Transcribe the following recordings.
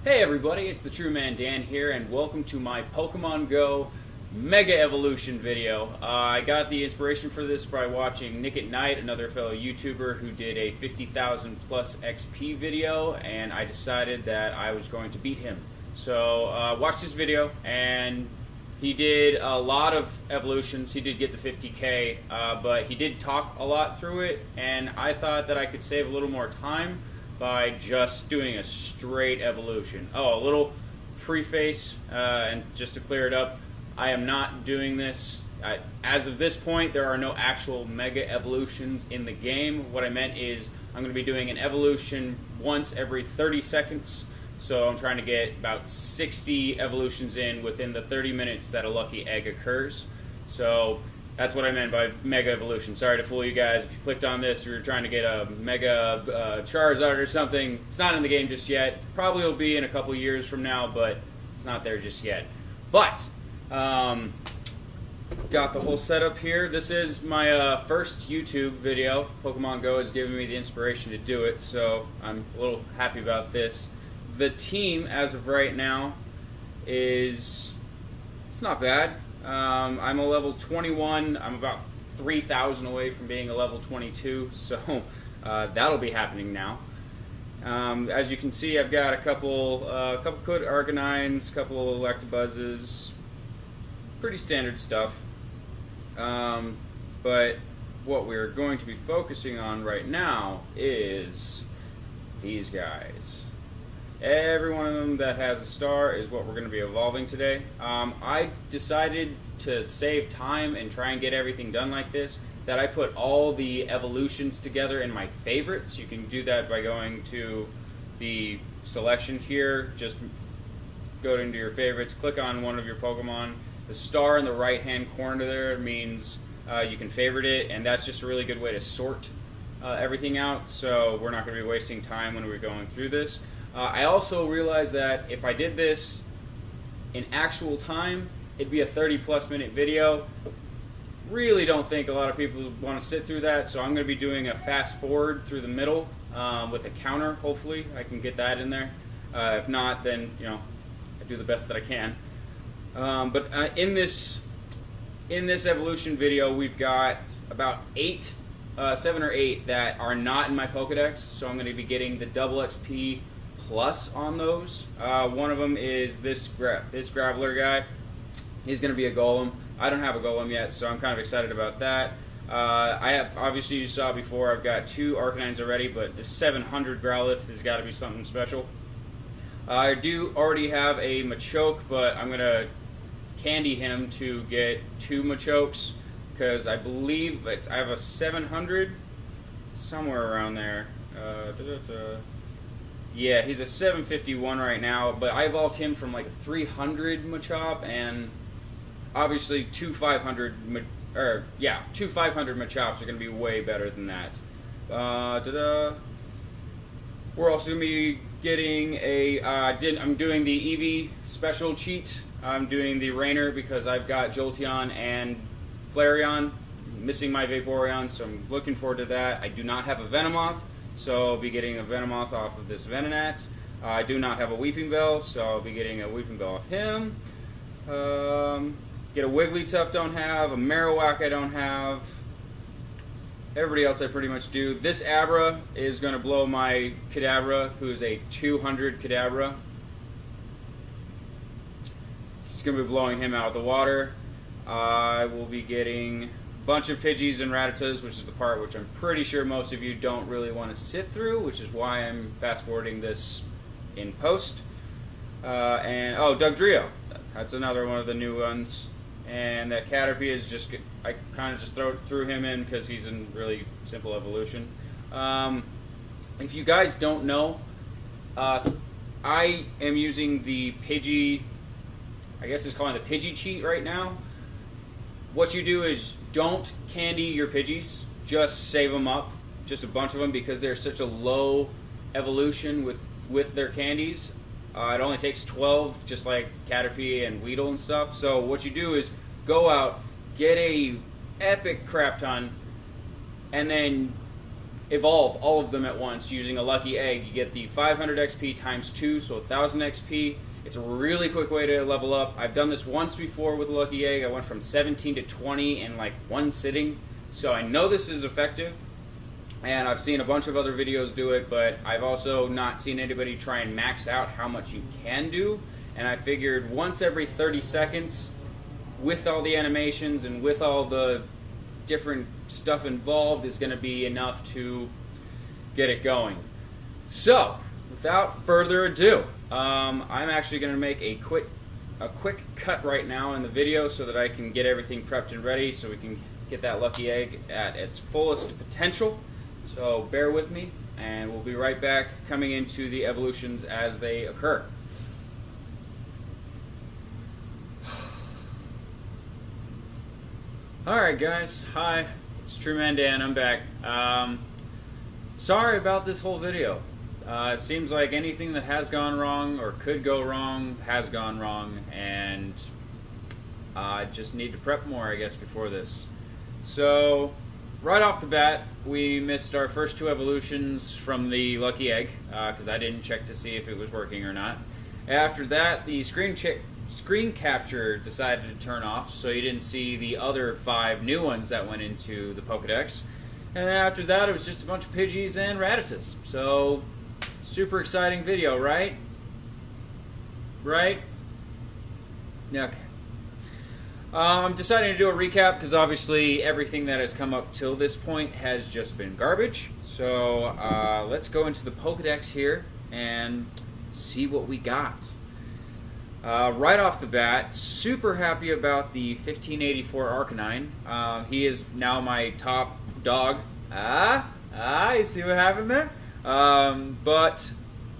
Hey everybody, it's TheTruManDan here, and welcome to my Pokemon Go Mega Evolution video. I got the inspiration for this by watching Nick at Night, another fellow YouTuber who did a 50,000 plus XP video, and I decided that I was going to beat him. So watched his video, and he did a lot of evolutions. He did get the 50k, but he did talk a lot through it, and I thought that I could save a little more time by just doing a straight evolution. Oh, a little preface, and just to clear it up, I am not doing this. As of this point, there are no actual mega evolutions in the game. What I meant is I'm going to be doing an evolution once every 30 seconds. So I'm trying to get about 60 evolutions in within the 30 minutes that a lucky egg occurs. So that's what I meant by mega evolution. Sorry to fool you guys. If you clicked on this, you were trying to get a mega Charizard or something. It's not in the game just yet. Probably will be in a couple years from now, but it's not there just yet. But got the whole setup here. This is my first YouTube video. Pokemon Go has given me the inspiration to do it, so I'm a little happy about this. The team, as of right now, it's not bad. I'm a level 21. I'm about 3,000 away from being a level 22, so that'll be happening now. As you can see, I've got a couple Code Arcanines, a couple Electabuzzes, pretty standard stuff. But what we're going to be focusing on right now is these guys. Every one of them that has a star is what we're going to be evolving today. I decided to save time and try and get everything done like this, that I put all the evolutions together in my favorites. You can do that by going to the selection here. Just go into your favorites, click on one of your Pokemon. The star in the right hand corner there means you can favorite it, and that's just a really good way to sort everything out, so we're not going to be wasting time when we're going through this. I also realized that if I did this in actual time, it'd be a 30-plus minute video. Really don't think a lot of people want to sit through that, so I'm going to be doing a fast forward through the middle with a counter. Hopefully I can get that in there. If not, then I do the best that I can. But in this evolution video, we've got about 7 or 8 that are not in my Pokedex, so I'm going to be getting the double XP plus on those. One of them is this Graveler guy. He's going to be a Golem. I don't have a Golem yet, so I'm kind of excited about that. I have, obviously you saw before, I've got 2 Arcanines already, but the 700 Growlithe has got to be something special. I do already have a Machoke, but I'm going to candy him to get 2 Machokes, because I believe I have a 700 somewhere around there. Yeah, he's a 751 right now, but I evolved him from like a 300 Machop, and obviously 2 500 Machops are going to be way better than that. We're also going to be getting I'm doing the Eevee special cheat. I'm doing the Rainer because I've got Jolteon and Flareon, missing my Vaporeon, so I'm looking forward to that. I do not have a Venomoth, so I'll be getting a Venomoth off of this Venonat. I do not have a Weeping Bell, so I'll be getting a Weeping Bell off him. Get a Wigglytuff, don't have. A Marowak, I don't have. Everybody else I pretty much do. This Abra is going to blow my Kadabra, who is a 200 Kadabra. Just going to be blowing him out of the water. I will be getting a bunch of Pidgeys and Rattatas, which is the part which I'm pretty sure most of you don't really want to sit through, which is why I'm fast-forwarding this in post. Dugtrio. That's another one of the new ones. And that Caterpie is just, I kind of just threw him in because he's in really simple evolution. If you guys don't know, I am using the Pidgey, I guess it's calling the Pidgey cheat right now. What you do is don't candy your Pidgeys, just save them up, just a bunch of them, because they're such a low evolution with their candies. It only takes 12, just like Caterpie and Weedle and stuff. So what you do is go out, get a epic crap ton, and then evolve all of them at once using a lucky egg. You get the 500 XP times 2, so 1000 XP. It's a really quick way to level up. I've done this once before with a lucky egg. I went from 17 to 20 in like one sitting, so I know this is effective. And I've seen a bunch of other videos do it, but I've also not seen anybody try and max out how much you can do. And I figured once every 30 seconds, with all the animations and with all the different stuff involved, is going to be enough to get it going. So, without further ado, I'm actually going to make a quick cut right now in the video so that I can get everything prepped and ready so we can get that lucky egg at its fullest potential. So bear with me, and we'll be right back coming into the evolutions as they occur. Alright guys, hi, it's TheTruManDan, I'm back. Sorry about this whole video. It seems like anything that has gone wrong or could go wrong has gone wrong, and I just need to prep more, I guess, before this. So, right off the bat, we missed our first 2 evolutions from the lucky egg, because I didn't check to see if it was working or not. After that, the screen capture decided to turn off, so you didn't see the other 5 new ones that went into the Pokedex. And then after that, it was just a bunch of Pidgeys and Rattatas. So, super exciting video, right? Right? Okay. I'm deciding to do a recap because obviously everything that has come up till this point has just been garbage. So let's go into the Pokedex here and see what we got. Right off the bat, super happy about the 1584 Arcanine. He is now my top dog. You see what happened there? But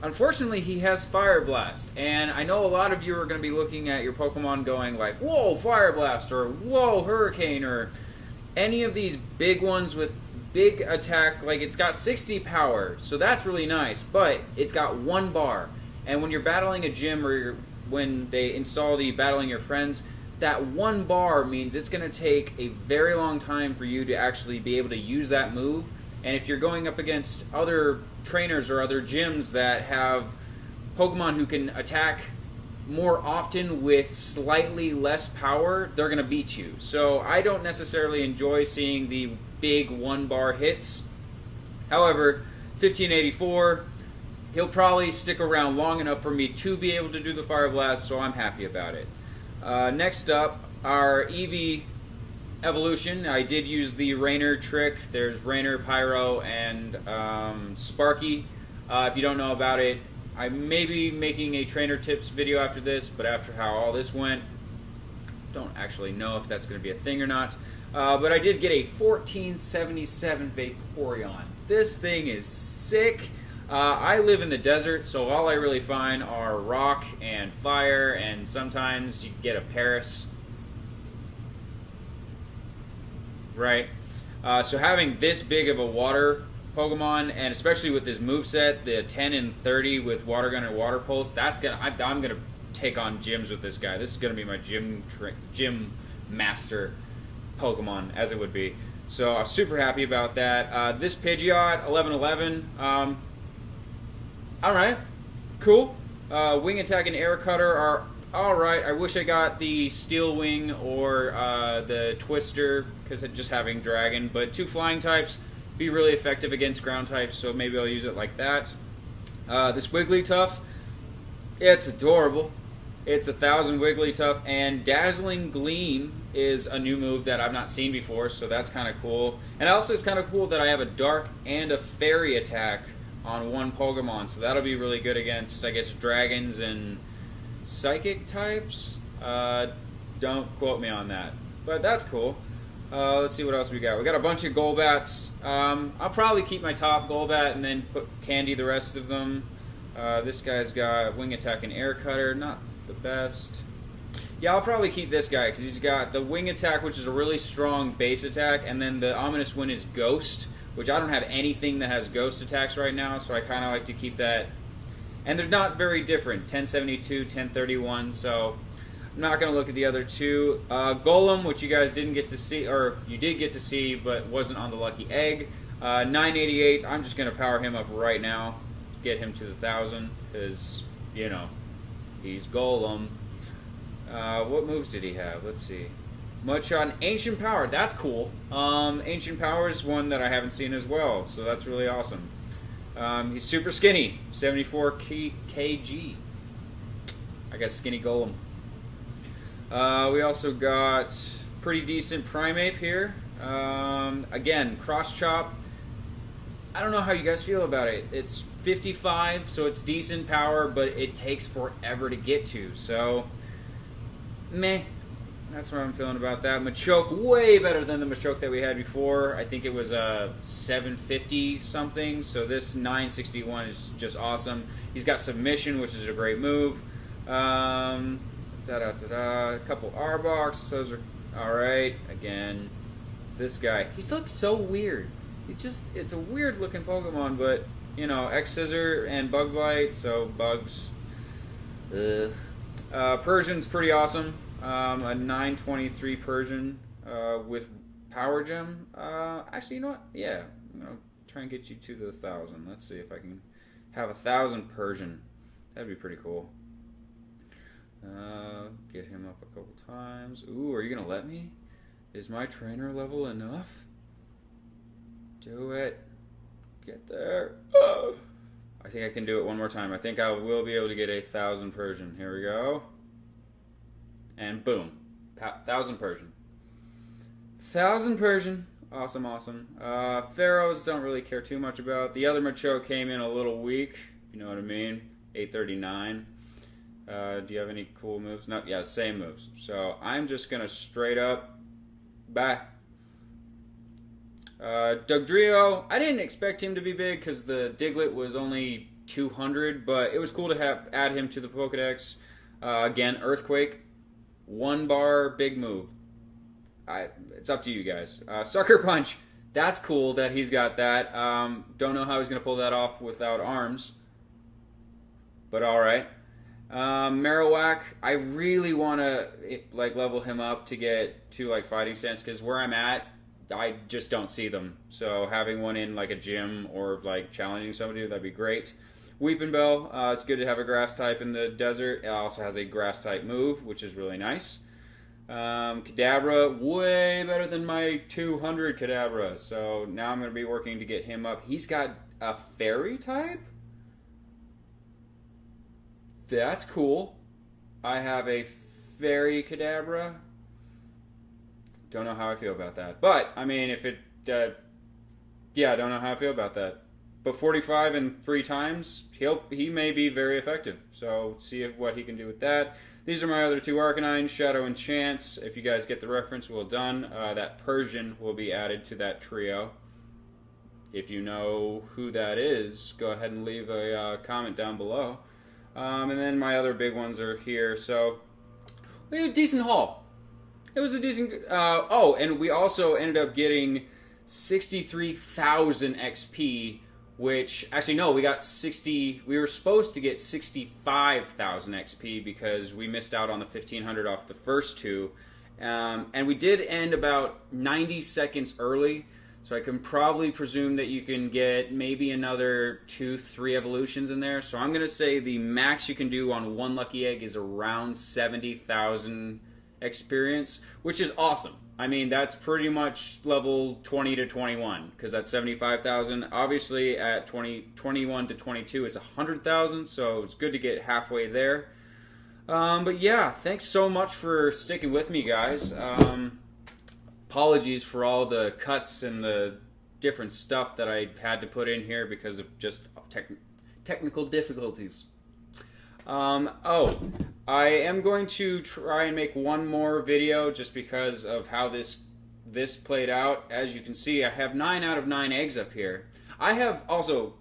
unfortunately, he has Fire Blast, and I know a lot of you are going to be looking at your Pokemon going like, whoa, Fire Blast, or whoa, Hurricane, or any of these big ones with big attack. Like, it's got 60 power, so that's really nice, but it's got 1 bar, and when you're battling a gym or when they install the Battling Your Friends, that 1 bar means it's going to take a very long time for you to actually be able to use that move. And if you're going up against other trainers or other gyms that have Pokemon who can attack more often with slightly less power, they're going to beat you. So I don't necessarily enjoy seeing the big 1-bar hits. However, 1584, he'll probably stick around long enough for me to be able to do the Fire Blast, so I'm happy about it. Next up, our Eevee evolution. I did use the Rainer trick. There's Rainer, Pyro, and Sparky. If you don't know about it, I may be making a trainer tips video after this, but after how all this went, don't actually know if that's going to be a thing or not. But I did get a 1477 Vaporeon. This thing is sick. I live in the desert, so all I really find are rock and fire, and sometimes you get a Paris. Right? So having this big of a water Pokemon, and especially with this moveset, the 10 and 30 with Water Gun and Water Pulse, I'm gonna take on gyms with this guy. This is gonna be my gym master Pokemon, as it would be. So I'm super happy about that. This Pidgeot, 1111. Alright, cool. Wing Attack and Air Cutter are alright. I wish I got the Steel Wing or the Twister, because just having Dragon, but 2 flying types be really effective against ground types, so maybe I'll use it like that. This Wigglytuff, it's adorable. It's 1000 Wigglytuff, and Dazzling Gleam is a new move that I've not seen before, so that's kind of cool. And also it's kind of cool that I have a Dark and a Fairy attack on 1 Pokemon, so that'll be really good against, I guess, Dragons and Psychic types. Don't quote me on that, but that's cool. Let's see what else we got. We got a bunch of Golbats. I'll probably keep my top Golbat and then candy the rest of them. This guy's got Wing Attack and Air Cutter, not the best. Yeah, I'll probably keep this guy because he's got the Wing Attack, which is a really strong base attack, and then the Ominous Wind is Ghost, which I don't have anything that has Ghost attacks right now, so I kind of like to keep that. And they're not very different, 1072, 1031, so I'm not going to look at the other 2. Golem, which you guys didn't get to see, or you did get to see, but wasn't on the lucky egg. 988, I'm just going to power him up right now. Get him to the 1,000, because, you know, he's Golem. What moves did he have? Let's see. Much on Ancient Power. That's cool. Ancient Power is one that I haven't seen as well, so that's really awesome. He's super skinny, 74 kg. I got a skinny Golem. We also got pretty decent Primeape here. Again, Cross Chop. I don't know how you guys feel about it. It's 55, so it's decent power, but it takes forever to get to. So, meh. That's what I'm feeling about that. Machoke, way better than the Machoke that we had before. I think it was a 750 something, so this 961 is just awesome. He's got Submission, which is a great move. A couple Arbok, those are alright. Again, this guy, he looks so weird. It's a weird looking Pokemon, but, you know, X-Scissor and Bug Bite, so bugs. Persian's pretty awesome. A 923 Persian with Power Gem. Actually, you know what? Yeah, I'm going to try and get you to the 1,000. Let's see if I can have 1,000 Persian. That'd be pretty cool. Get him up a couple times. Ooh, are you going to let me? Is my trainer level enough? Do it. Get there. Oh. I think I can do it one more time. I think I will be able to get 1,000 Persian. Here we go. And boom. 1,000 Persian. 1,000 Persian. Awesome, awesome. Pharaohs don't really care too much about. The other Machoke came in a little weak. You know what I mean? 839. Do you have any cool moves? No, yeah, same moves. So I'm just going to straight up. Bye. Dugtrio, I didn't expect him to be big because the Diglett was only 200, but it was cool to add him to the Pokedex. Again, Earthquake, 1 bar, big move. It's up to you guys. Sucker Punch, that's cool that he's got that. Don't know how he's going to pull that off without arms, but alright. Marowak, I really want to level him up to get to Fighting Stance, because where I'm at, I just don't see them. So having one in a gym or challenging somebody, that'd be great. Weepinbell, it's good to have a grass type in the desert. It also has a grass type move, which is really nice. Kadabra, way better than my 200 Kadabra. So now I'm going to be working to get him up. He's got a fairy type? That's cool. I have a fairy Kadabra. Don't know how I feel about that. But, I mean, if it... yeah, I don't know how I feel about that. But 45 and 3 times, he may be very effective. So, see what he can do with that. These are my other 2 Arcanines, Shadow and Chance. If you guys get the reference, well done. That Persian will be added to that trio. If you know who that is, go ahead and leave a comment down below. And then my other big ones are here. So, we had a decent haul. It was a decent... oh, and we also ended up getting 63,000 XP, which... Actually, no, we got 60... We were supposed to get 65,000 XP because we missed out on the 1,500 off the first 2. And we did end about 90 seconds early, so I can probably presume that you can get maybe another 2-3 evolutions in there. So I'm going to say the max you can do on 1 Lucky Egg is around 70,000 experience, which is awesome. I mean, that's pretty much level 20 to 21, because that's 75,000. Obviously, at 21 to 22, it's 100,000, so it's good to get halfway there. But yeah, thanks so much for sticking with me, guys. Apologies for all the cuts and the different stuff that I had to put in here because of just technical difficulties. I am going to try and make one more video just because of how this played out. As you can see, I have 9 out of 9 eggs up here. I have also,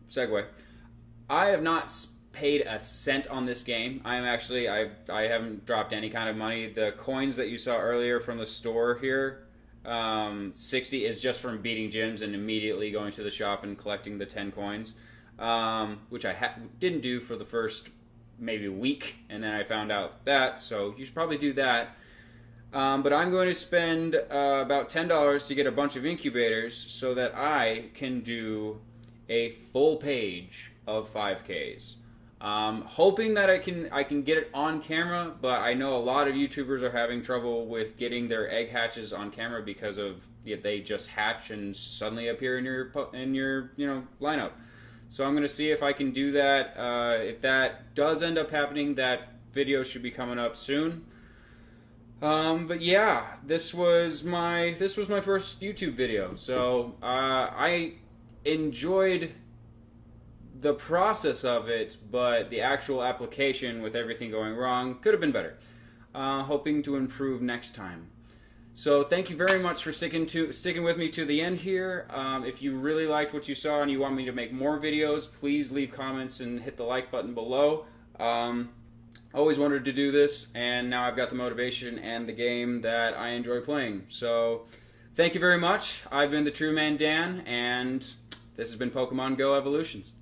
segue, I have not paid a cent on this game. I haven't dropped any kind of money. The coins that you saw earlier from the store here, 60 is just from beating gyms and immediately going to the shop and collecting the 10 coins. Which I didn't do for the first maybe week, and then I found out that, so you should probably do that. But I'm going to spend about $10 to get a bunch of incubators so that I can do a full page of 5Ks. Hoping that I can get it on camera, but I know a lot of YouTubers are having trouble with getting their egg hatches on camera because of they just hatch and suddenly appear in your lineup. So I'm going to see if I can do that. If that does end up happening, that video should be coming up soon. But yeah, this was my first YouTube video, so I enjoyed the process of it, but the actual application with everything going wrong could have been better. Hoping to improve next time. So thank you very much for sticking with me to the end here. If you really liked what you saw and you want me to make more videos, please leave comments and hit the like button below. Always wanted to do this, and now I've got the motivation and the game that I enjoy playing. So thank you very much. I've been TheTruManDan, and this has been Pokemon Go Evolutions.